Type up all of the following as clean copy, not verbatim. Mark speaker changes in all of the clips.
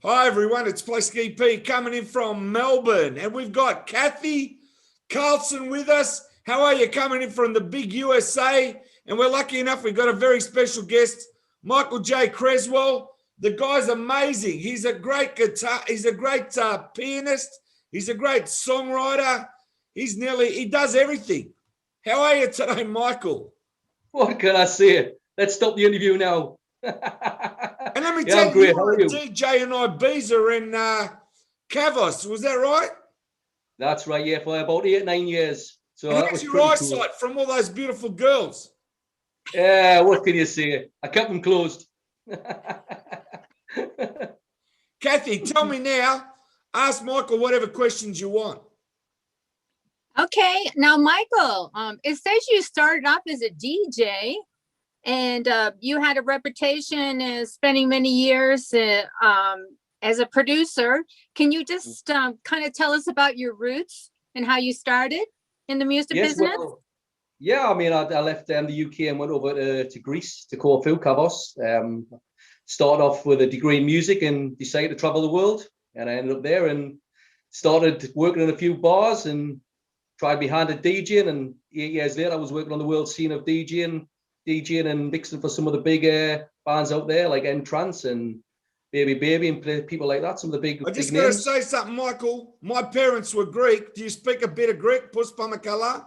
Speaker 1: Hi everyone, it's Plesky P coming in from Melbourne, and we've got Cathy, Carlson with us. How are you? Coming in from the big USA, and we're lucky enough we've got a very special guest, Michael J. Cresswell. The guy's amazing. He's a great guitar. He's a great pianist. He's a great songwriter. He does everything. How are you today, Michael?
Speaker 2: What can I say? Let's stop the interview now.
Speaker 1: And let me
Speaker 2: Yeah,
Speaker 1: tell
Speaker 2: I'm
Speaker 1: you,
Speaker 2: great.
Speaker 1: you
Speaker 2: How
Speaker 1: were
Speaker 2: are
Speaker 1: a
Speaker 2: you?
Speaker 1: DJ in Ibiza in Cavos. Was that right?
Speaker 2: That's right. Yeah, for about 8, 9 years. So
Speaker 1: And
Speaker 2: that
Speaker 1: how's
Speaker 2: was
Speaker 1: your
Speaker 2: pretty cool.
Speaker 1: eyesight from all those beautiful girls?
Speaker 2: Yeah, what can you say? I kept them closed.
Speaker 1: Cathy, tell me now. Ask Michael whatever questions you want.
Speaker 3: Okay, now Michael, it says you started off as a DJ, and you had a reputation as spending many years as a producer. Can you just kind of tell us about your roots and how you started in the music
Speaker 2: Yes,
Speaker 3: business?
Speaker 2: well, yeah. I mean, I left the UK and went over to Greece to Corfu, Kavos. Started off with a degree in music and decided to travel the world. And I ended up there and started working in a few bars and tried my hand at DJing, and 8 years later, I was working on the world scene of DJing and mixing for some of the big bands out there, like Entrance and Baby and people like that. Some of the
Speaker 1: I
Speaker 2: big
Speaker 1: just got to
Speaker 2: names.
Speaker 1: say something, Michael. My parents were Greek. Do you speak a bit of Greek? Pus pamakala?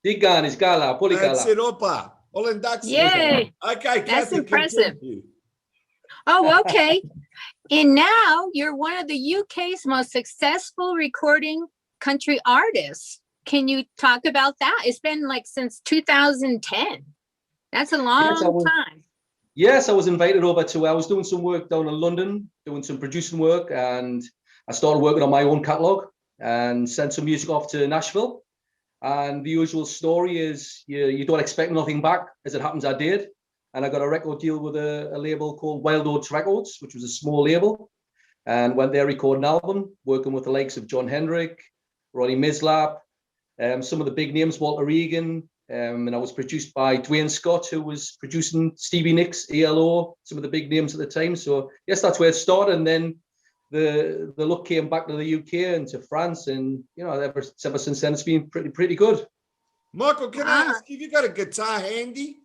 Speaker 2: Digan is gala,
Speaker 1: That's
Speaker 2: poligala.
Speaker 1: it, opa. Olendaxi.
Speaker 3: Yay,
Speaker 1: Okay,
Speaker 3: that's
Speaker 1: Cathy,
Speaker 3: impressive.
Speaker 1: continue.
Speaker 3: Oh, okay. And now you're one of the UK's most successful recording country artists. Can you talk about that? It's been like since 2010. That's a
Speaker 2: Yes,
Speaker 3: long time.
Speaker 2: Yes, I was invited over to. I was doing some work down in London, doing some producing work, and I started working on my own catalogue and sent some music off to Nashville. And the usual story is you don't expect nothing back. As it happens, I did. And I got a record deal with a label called Wild Oats Records, which was a small label, and went there recording an album, working with the likes of John Hendrick, Ronnie Mislap, some of the big names, Walter Regan, and I was produced by Dwayne Scott, who was producing Stevie Nicks, ELO, some of the big names at the time. So yes, that's where it started. And then the look came back to the UK and to France, and ever since then it's been pretty good.
Speaker 1: Michael, can I ask, have you got a guitar handy?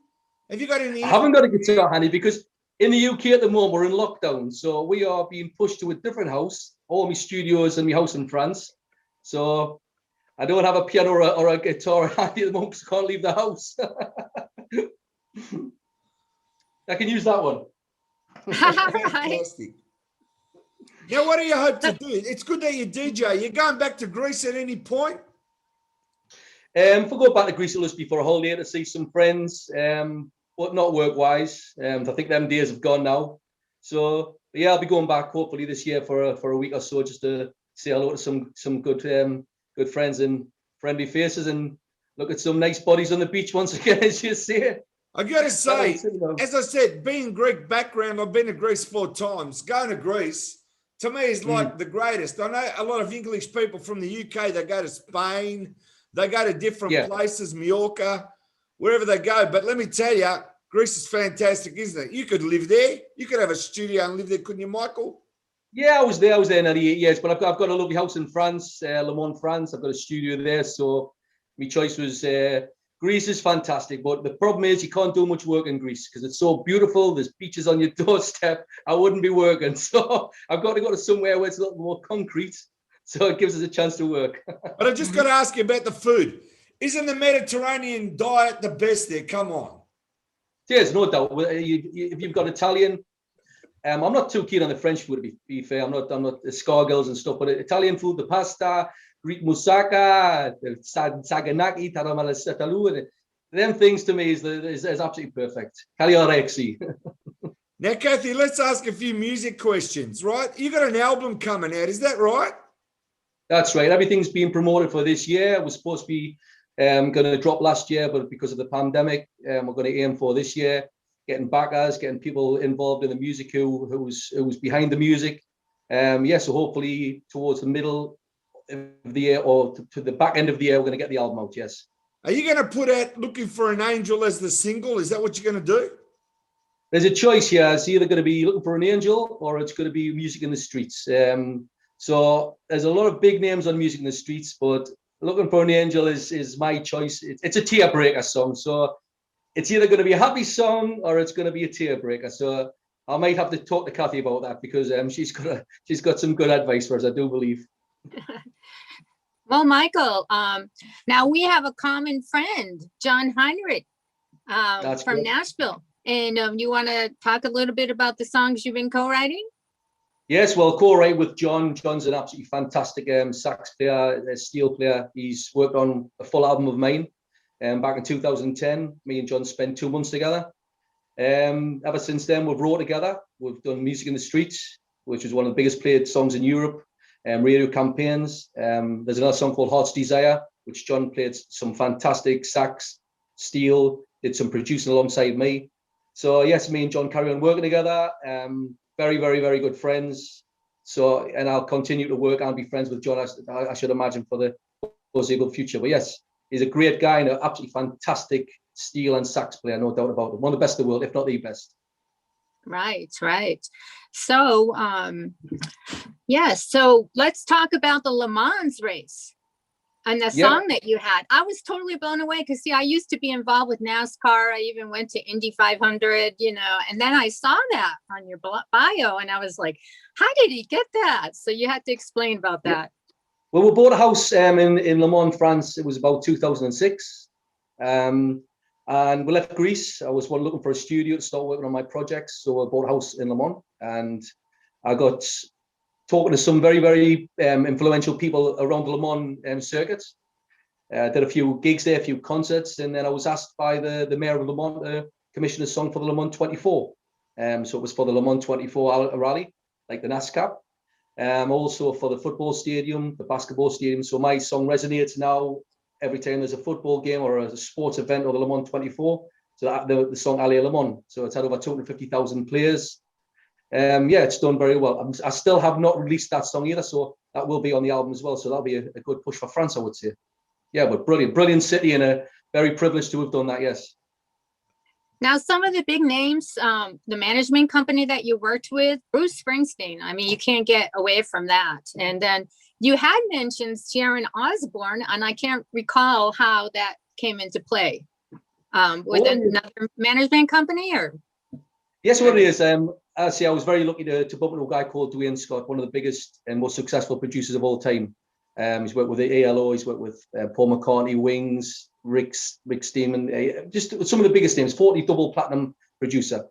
Speaker 1: Have you got any?
Speaker 2: I haven't got a guitar handy because in the UK at the moment we're in lockdown, so we are being pushed to a different house. All my studios and my house in France, so I don't have a piano or a guitar handy at the moment because I can't leave the house. I can use that one.
Speaker 1: Fantastic. Now, what do you hope to do? It's good that you DJ. You're going back to Greece at any point?
Speaker 2: If I go back to Greece, it'll just be for a holiday to see some friends, but not work-wise. I think them days have gone now. So yeah, I'll be going back hopefully this year for a week or so, just to say hello to some good friends and friendly faces, and look at some nice bodies on the beach once again, as you say.
Speaker 1: I got to say, as I said, being Greek background, I've been to Greece 4 times. Going to Greece, to me, is like the greatest. I know a lot of English people from the UK, they go to Spain, they go to different places, Mallorca, wherever they go. But let me tell you, Greece is fantastic, isn't it? You could live there. You could have a studio and live there, couldn't you, Michael?
Speaker 2: Yeah, I was there nearly 8 years, but I've got a lovely house in France, Le Mans, France. I've got a studio there, so my choice was Greece is fantastic. But the problem is you can't do much work in Greece because it's so beautiful. There's beaches on your doorstep. I wouldn't be working, so I've got to go to somewhere where it's a little more concrete, so it gives us a chance to work.
Speaker 1: But I just got to ask you about the food. Isn't the Mediterranean diet the best there? Come on.
Speaker 2: Yes, no doubt. If you've got Italian, I'm not too keen on the French food, to be fair. I'm not the escargots and stuff, but Italian food, the pasta, Greek moussaka, the saganaki, taramala, and them things to me is absolutely perfect. Cagliarexi.
Speaker 1: Now, Cathy, let's ask a few music questions, right? You got an album coming out, is that right?
Speaker 2: That's right. Everything's being promoted for this year. It was supposed to be going to drop last year, but because of the pandemic, we're going to aim for this year. Getting backers, getting people involved in the music who's behind the music. So hopefully towards the middle of the year or to the back end of the year, we're going to get the album out. Yes.
Speaker 1: Are you going to put out Looking for an Angel as the single? Is that what you're going to do?
Speaker 2: there's a choice here. It's either going to be Looking for an Angel or it's going to be Music in the Streets. So there's a lot of big names on Music in the Streets, but Looking for an Angel is my choice. It's a tear breaker song. So it's either going to be a happy song or it's going to be a tear breaker. So I might have to talk to Cathy about that because she's got some good advice for us, I do believe.
Speaker 3: Well, Michael, now we have a common friend, John Heinrich, from
Speaker 2: Good.
Speaker 3: Nashville. And you want to talk a little bit about the songs you've been co-writing?
Speaker 2: Yes, well, co-write with John. John's an absolutely fantastic sax player, steel player. He's worked on a full album of mine back in 2010. Me and John spent 2 months together. Ever since then, we've wrote together. We've done Music in the Streets, which is one of the biggest played songs in Europe, radio campaigns. There's another song called Heart's Desire, which John played some fantastic sax, steel, did some producing alongside me. So yes, me and John carry on working together. Very, very, very good friends. So, and I'll continue to work and be friends with John, I should imagine, for the foreseeable future. But yes, he's a great guy and an absolutely fantastic steel and sax player, no doubt about it. One of the best in the world, if not the best.
Speaker 3: Right, right. So, yes, so let's talk about the Le Mans race and the song that you had. I was totally blown away because, see, I used to be involved with NASCAR. I even went to Indy 500, and then I saw that on your bio and I was like, how did he get that? So you had to explain about that.
Speaker 2: Well, we bought a house in Le Mans, France. It was about 2006. And we left Greece. I was looking for a studio to start working on my projects. So I bought a house in Le Mans and I got talking to some very, very influential people around the Le Mans circuit. Did a few gigs there, a few concerts, and then I was asked by the mayor of Le Mans to commission a song for the Le Mans 24. So it was for the Le Mans 24 rally, like the NASCAR. Also for the football stadium, the basketball stadium. So my song resonates now every time there's a football game or a sports event or the Le Mans 24. So that, the song Allez Le Mans. So it's had over 250,000 players. It's done very well. I still have not released that song either, so that will be on the album as well. So that'll be a good push for France, I would say. Yeah, but brilliant city, and very privileged to have done that. Yes.
Speaker 3: Now, some of the big names, the management company that you worked with, Bruce Springsteen. I mean, you can't get away from that. And then you had mentioned Sharon Osbourne, and I can't recall how that came into play. With another management company, or?
Speaker 2: Yes, what it is. I was very lucky to bump into a guy called Dwayne Scott, one of the biggest and most successful producers of all time. He's worked with the ELO, he's worked with Paul McCartney, Wings, Rick Steeman, just some of the biggest names, 40 double platinum producer.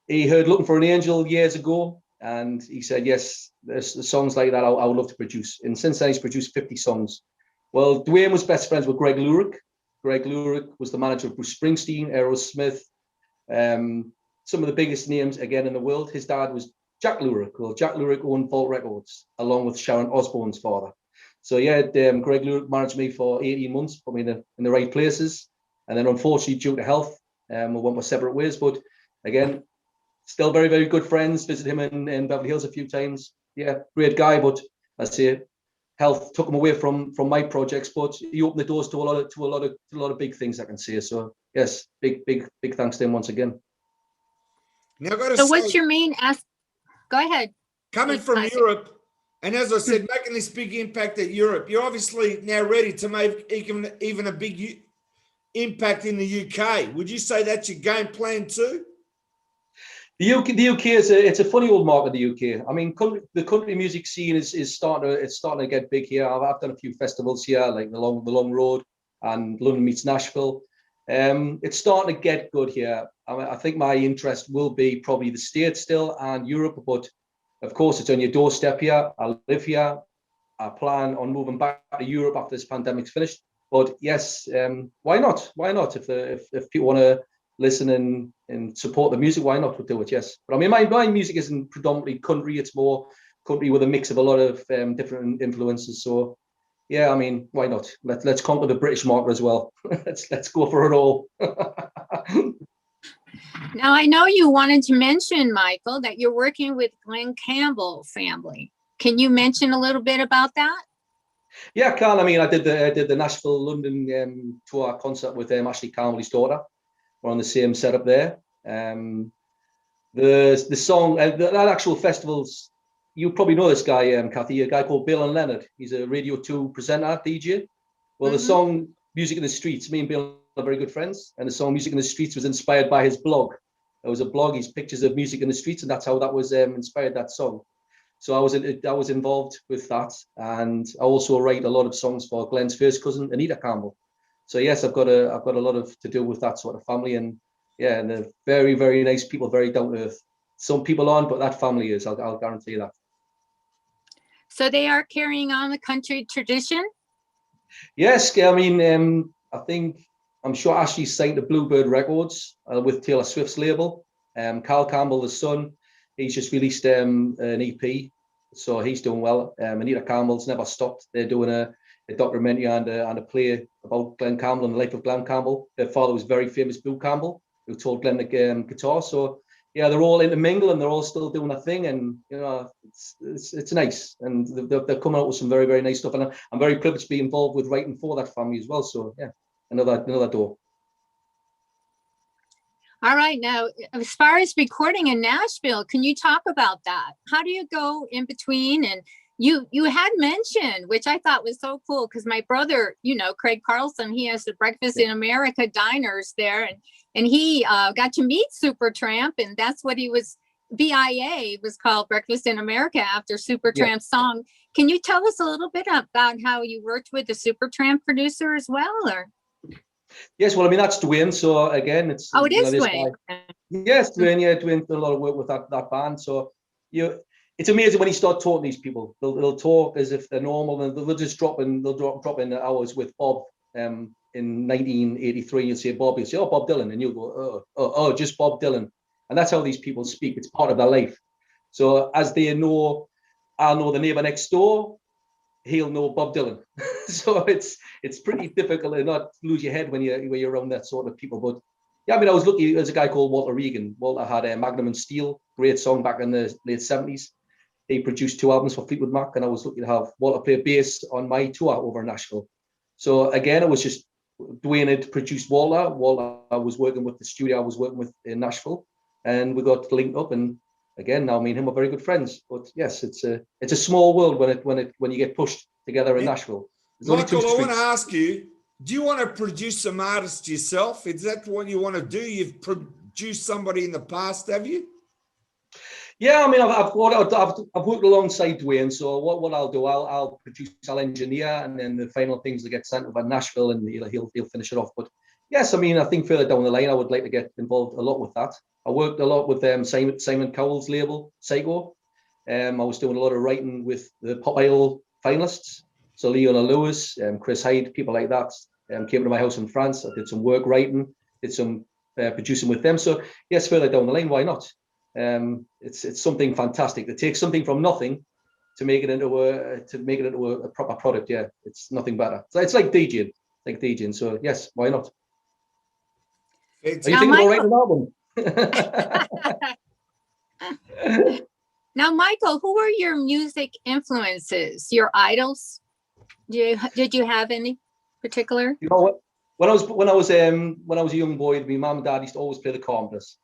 Speaker 2: He heard Looking for an Angel years ago, and he said, yes, there's songs like that I would love to produce. And since then, he's produced 50 songs. Well, Dwayne was best friends with Greg Lurick. Greg Lurick was the manager of Bruce Springsteen, Aerosmith, some of the biggest names again in the world. His dad was Jack Lurick. Well, Jack Lurick owned Vault Records along with Sharon Osbourne's father. So yeah, Greg Lurick managed me for 18 months, put me in the right places. And then unfortunately, due to health, we went our separate ways. But again, still very, very good friends. Visited him in Beverly Hills a few times. Yeah, great guy. But I say health took him away from my projects, but he opened the doors to a lot of big things, I can say. So yes, big thanks to him once again.
Speaker 1: Now, I've got to
Speaker 3: So
Speaker 1: say,
Speaker 3: what's your main Go ahead.
Speaker 1: Coming from Europe, and as I said, making this big impact at Europe, you're obviously now ready to make even a big impact in the UK. Would you say that's your game plan too?
Speaker 2: The UK it's a funny old market. The UK. I mean, the country music scene is starting to get big here. I've done a few festivals here, like the Long Road and London meets Nashville. It's starting to get good here. I think my interest will be probably the States still and Europe, but of course it's on your doorstep here. I live here. I plan on moving back to Europe after this pandemic's finished. But yes, why not? Why not? If people want to listen and support the music, why not? We'll do it. Yes. But I mean, my music isn't predominantly country. It's more country with a mix of a lot of different influences. So yeah, I mean, why not? Let's conquer the British market as well. let's go for it all.
Speaker 3: Now, I know you wanted to mention, Michael, that you're working with Glenn Campbell family. Can you mention a little bit about that?
Speaker 2: Yeah, I can. I mean, I did the Nashville London tour concert with Ashley Campbell, his daughter. We're on the same setup there. The song, that actual festival's, you probably know this guy, Cathy, a guy called Bill and Leonard. He's a Radio 2 presenter, DJ. Well, the song Music in the Streets, me and Bill are very good friends, and the song Music in the Streets was inspired by his blog. It was a blog, his pictures of music in the streets, and that's how that was inspired, that song. So I was involved with that, and I also write a lot of songs for Glenn's first cousin, Anita Campbell. So yes, I've got a lot of to do with that sort of family, and yeah, and they're very, very nice people, very down to earth. Some people aren't, but that family is. I'll guarantee you that.
Speaker 3: So they are carrying on the country tradition?
Speaker 2: Yes, I mean, I'm sure Ashley's signed to Bluebird Records with Taylor Swift's label. Carl Campbell, the son, he's just released an EP, so he's doing well. Anita Campbell's never stopped. They're doing a documentary and a play about Glenn Campbell and the life of Glenn Campbell. Their father was very famous, Bill Campbell, who taught Glenn the guitar. So yeah, they're all intermingled and they're all still doing a thing, and you know, it's nice, and they're coming out with some very, very nice stuff. And I'm very privileged to be involved with writing for that family as well. So yeah, another door.
Speaker 3: All right. Now, as far as recording in Nashville, can you talk about that? How do you go in between? And you had mentioned, which I thought was so cool, because my brother, you know, Craig Carlson, he has the Breakfast in America diners there, and he got to meet Supertramp, and that's what he was. BIA was called Breakfast in America after Supertramp's song. Can you tell us a little bit about how you worked with the Supertramp producer as well, or?
Speaker 2: Yes, well, I mean, that's Dwayne. So again, it's
Speaker 3: it is Dwayne.
Speaker 2: Yes, Dwayne. Yeah, Dwayne did a lot of work with that band. So it's amazing when you start talking to these people. They'll talk as if they're normal, and they'll just drop in hours with Bob. In 1983, you'll say Bob. You'll say, "Oh, Bob Dylan," and you'll go, "Oh, just Bob Dylan." And that's how these people speak. It's part of their life. So as they know, I'll know the neighbor next door. He'll know Bob Dylan. So it's pretty difficult to not lose your head when you're around that sort of people. But yeah, I mean, I was lucky. There's a guy called Walter Regan. Walter had a Magnum and Steel, great song back in the late 70s. He produced 2 albums for Fleetwood Mac, and I was lucky to have Walter play bass on my tour over in Nashville. So again, it was just Dwayne had produced Walter. Walter was working with the studio I was working with in Nashville, and we got linked up. And again, now me and him are very good friends. But yes, it's a small world when you get pushed together in Nashville.
Speaker 1: Michael, I want to ask you, do you want to produce some artists yourself? Is that what you want to do? You've produced somebody in the past, have you?
Speaker 2: Yeah, I mean, I've worked alongside Dwayne. So what I'll do, I'll produce, I'll engineer, and then the final things that get sent over Nashville, and he'll finish it off. But yes, I mean, I think further down the line, I would like to get involved a lot with that. I worked a lot with Simon Cowell's label, Psycho. I was doing a lot of writing with the Pop Idol finalists. So Leona Lewis, Chris Hyde, people like that came to my house in France. I did some work writing, did some producing with them. So yes, further down the line, why not? It's something fantastic. To take something from nothing to make it into a proper product. Yeah, it's nothing better. So it's like DJing. So yes, why not? Are you thinking about writing an album?
Speaker 3: Now, Michael, who were your music influences? Your idols? Did you have any particular?
Speaker 2: You know what? When I was a young boy, my mum and dad used to always play the Carpenters,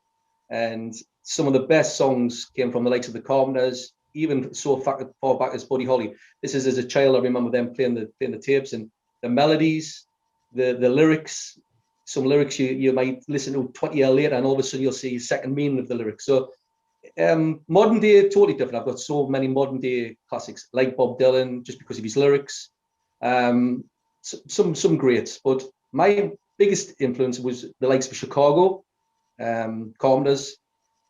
Speaker 2: and some of the best songs came from the likes of the Carpenters, even so far back as Buddy Holly. This is as a child, I remember them playing the tapes, and the melodies, the lyrics. Some lyrics you might listen to 20 years later, and all of a sudden you'll see a second meaning of the lyrics. So modern day, totally different. I've got so many modern day classics like Bob Dylan, just because of his lyrics. Some greats, but my biggest influence was the likes of Chicago, Carpenters,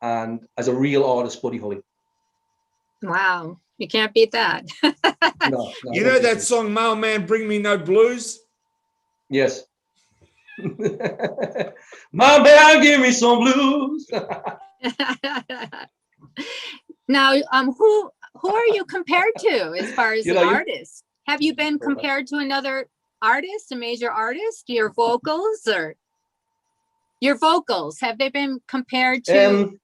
Speaker 2: and as a real artist, Buddy Holly.
Speaker 3: Wow, you can't beat that.
Speaker 1: No, you know that song, Mailman, Bring Me No Blues?
Speaker 2: Yes. My man, give me some blues.
Speaker 3: Now, who are you compared to as far as an artist? Have you been compared to another artist, a major artist? Your vocals, have they been compared to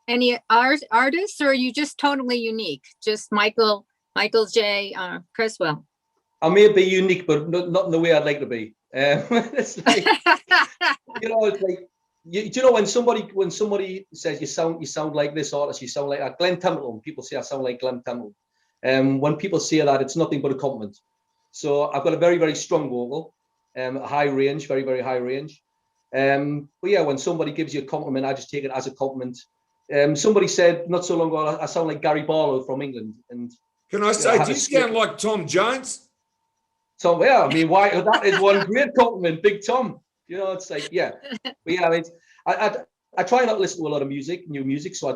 Speaker 3: any artists, or are you just totally unique? Just Michael J. Cresswell.
Speaker 2: I may be unique, but not in the way I'd like to be. It's like, it's like do you know when somebody says you sound like this artist, you sound like that? Glenn Templeton. People say I sound like Glenn Templeton. When people say that, it's nothing but a compliment. So I've got a very, very strong vocal, high range, very, very high range. But yeah, when somebody gives you a compliment, I just take it as a compliment. Somebody said not so long ago, I sound like Gary Barlow from England. And
Speaker 1: can I say, do you sound like Tom Jones?
Speaker 2: So yeah, I mean, why? That is one great compliment, Big Tom. You know, it's like, yeah. But yeah, I try not to listen to a lot of new music, so I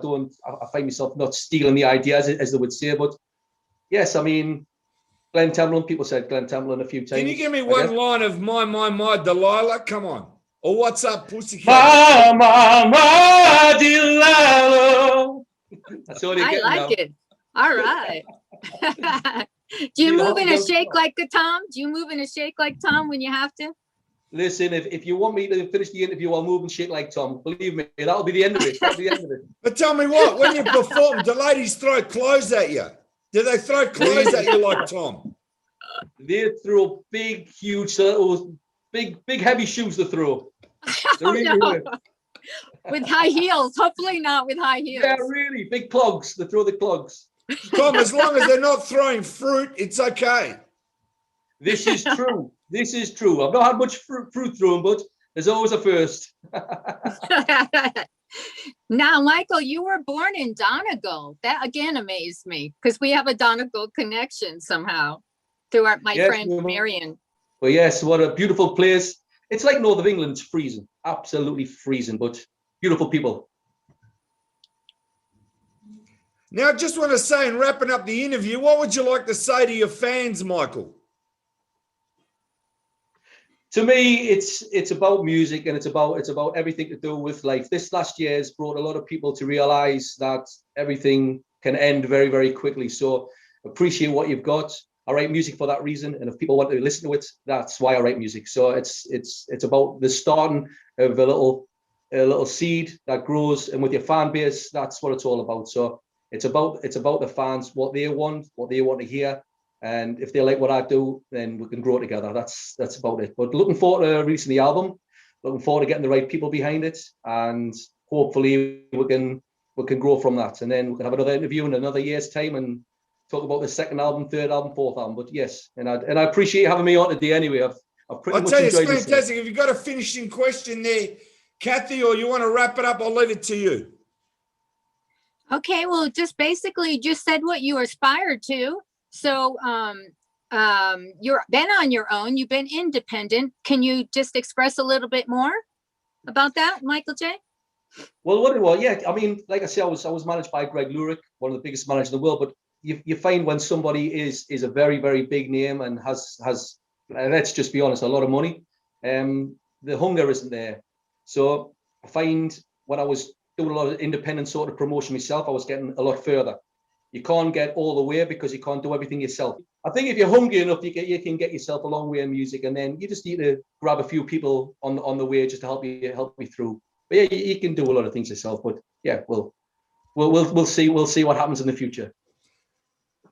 Speaker 2: find myself not stealing the ideas, as they would say. But yes, I mean, Glenn Templeton, people said Glenn Templeton a few times.
Speaker 1: Can you give me one line of My, Delilah? Come on. Or What's Up, Pussycat?
Speaker 2: My, Delilah. That's all
Speaker 3: I like it. All right. Do you move in a shake like a Tom? Do you move in a shake like Tom when you have to?
Speaker 2: Listen, if you want me to finish the interview, I'll move and shake like Tom. Believe me, that'll be the end of it. That'll be the end of it.
Speaker 1: But tell me what, when you perform, do ladies throw clothes at you? Do they throw clothes at you like Tom?
Speaker 2: They throw big, huge, big, heavy shoes to throw.
Speaker 3: With high heels. Hopefully not with high heels.
Speaker 2: Yeah, really. Big clogs. They throw the clogs.
Speaker 1: Tom, as long as they're not throwing fruit, it's okay.
Speaker 2: This is true. This is true. I've not had much fruit thrown, but there's always a first.
Speaker 3: Now, Michael, you were born in Donegal. That again amazed me because we have a Donegal connection somehow through my friend Marion.
Speaker 2: Well, yes, what a beautiful place. It's like north of England. It's freezing, absolutely freezing, but beautiful people.
Speaker 1: Now, I just want to say, in wrapping up the interview, what would you like to say to your fans, Michael?
Speaker 2: To me, it's about music, and it's about everything to do with life. This last year has brought a lot of people to realize that everything can end very, very quickly. So appreciate what you've got. I write music for that reason, and if people want to listen to it, that's why I write music. So it's about the starting of a little seed that grows, and with your fan base, that's what it's all about. So it's about the fans, what they want to hear. And if they like what I do, then we can grow together. That's about it. But looking forward to releasing the album, looking forward to getting the right people behind it, and hopefully we can grow from that. And then we can have another interview in another year's time and talk about the second album, third album, fourth album. But yes, and I appreciate having me on today anyway. I've pretty much enjoyed it. I'll tell you, it's
Speaker 1: fantastic. If you've got a finishing question there, Cathy, or you want to wrap it up, I'll leave it to you.
Speaker 3: Okay, well, just basically just said what you aspired to. So you're been on your own, you've been independent. Can you just express a little bit more about that, Michael J?
Speaker 2: Well, what it was, yeah, I mean, like I said, I was managed by Greg Lurick, one of the biggest managers in the world. But you find when somebody is a very, very big name and has let's just be honest, a lot of money, the hunger isn't there. So I find when I was doing a lot of independent sort of promotion myself, I was getting a lot further. You can't get all the way because you can't do everything yourself. I think if you're hungry enough, you can get yourself a long way in music, and then you just need to grab a few people on the way just to help me through. But yeah, you can do a lot of things yourself. But yeah, we'll see what happens in the future.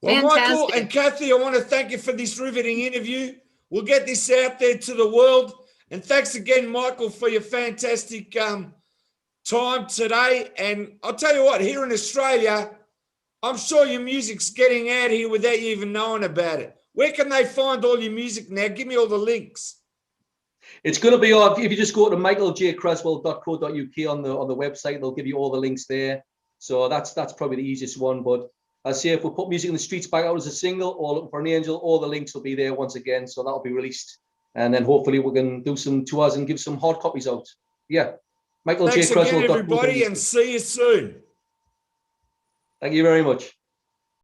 Speaker 1: Well, Michael and Cathy, I want to thank you for this riveting interview. We'll get this out there to the world. And thanks again, Michael, for your fantastic time today. And I'll tell you what, here in Australia, I'm sure your music's getting out here without you even knowing about it. Where can they find all your music now? Give me all the links.
Speaker 2: It's going to be on, if you just go to michaeljcresswell.co.uk on the website, they'll give you all the links there. So that's probably the easiest one. But I say if we put Music in the Streets back out as a single or Looking for an Angel, all the links will be there once again. So that'll be released. And then hopefully we can do some tours and give some hard copies out. Yeah.
Speaker 1: Thanks again, everybody, and see you soon.
Speaker 2: Thank you very much.